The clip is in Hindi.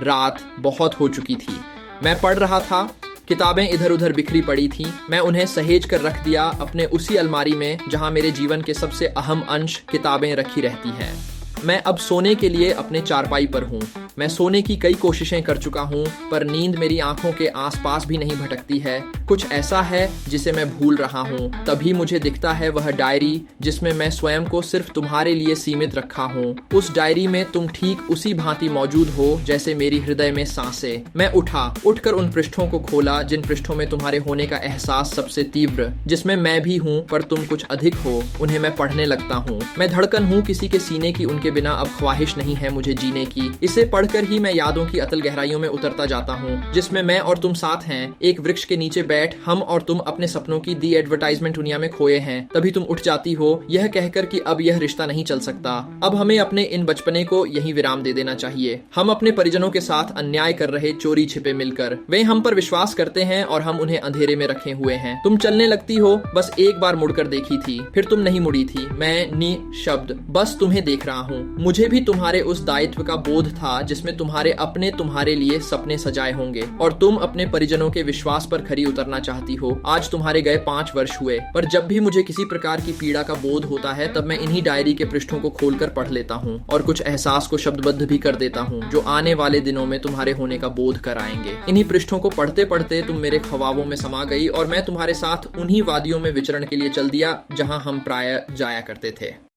रात बहुत हो चुकी थी। मैं पढ़ रहा था, किताबें इधर उधर बिखरी पड़ी थीं। मैं उन्हें सहेज कर रख दिया अपने उसी अलमारी में जहां मेरे जीवन के सबसे अहम अंश किताबें रखी रहती हैं। मैं अब सोने के लिए अपने चारपाई पर हूँ। मैं सोने की कई कोशिशें कर चुका हूँ, पर नींद मेरी आंखों के आसपास भी नहीं भटकती है। कुछ ऐसा है जिसे मैं भूल रहा हूँ। तभी मुझे दिखता है वह डायरी जिसमें मैं स्वयं को सिर्फ तुम्हारे लिए सीमित रखा हूँ। उस डायरी में तुम ठीक उसी भांति मौजूद हो जैसे मेरी हृदय में सांसें। मैं उठकर उन पृष्ठों को खोला जिन पृष्ठों में तुम्हारे होने का एहसास सबसे तीव्र, जिसमें मैं भी हूँ पर तुम कुछ अधिक हो। उन्हें मैं पढ़ने लगता हूँ। मैं धड़कन हूँ किसी के सीने की, उनके बिना अब ख्वाहिश नहीं है मुझे जीने की। इसे पढ़कर ही मैं यादों की अतल गहराइयों में उतरता जाता हूँ, जिसमें मैं और तुम साथ हैं। एक वृक्ष के नीचे बैठ हम और तुम अपने सपनों की दी एडवर्टाइजमेंट दुनिया में खोए हैं। तभी तुम उठ जाती हो, यह कहकर कि अब यह रिश्ता नहीं चल सकता। अब हमें अपने इन बचपने को यहीं विराम दे देना चाहिए। हम अपने परिजनों के साथ अन्याय कर रहे, चोरी छिपे मिलकर। वे हम पर विश्वास करते हैं और हम उन्हें अंधेरे में रखे हुए हैं। तुम चलने लगती हो, बस एक बार मुड़कर देखी थी, फिर तुम नहीं मुड़ी थी। मैं निःशब्द बस तुम्हें देख रहा हूँ। मुझे भी तुम्हारे उस दायित्व का बोध था जिसमें तुम्हारे अपने तुम्हारे लिए सपने सजाए होंगे और तुम अपने परिजनों के विश्वास पर खरी उतरना चाहती हो। आज तुम्हारे गए 5 वर्ष हुए, पर जब भी मुझे किसी प्रकार की पीड़ा का बोध होता है तब मैं इन्हीं डायरी के पृष्ठों को खोलकर पढ़ लेता हूँ और कुछ एहसास को शब्दबद्ध भी कर देता हूँ जो आने वाले दिनों में तुम्हारे होने का बोध कराएंगे। इन्हीं पृष्ठों को पढ़ते पढ़ते तुम मेरे ख्वाबों में समा गई और मैं तुम्हारे साथ उन्हीं वादियों में विचरण के लिए चल दिया जहाँ हम प्राय जाया करते थे।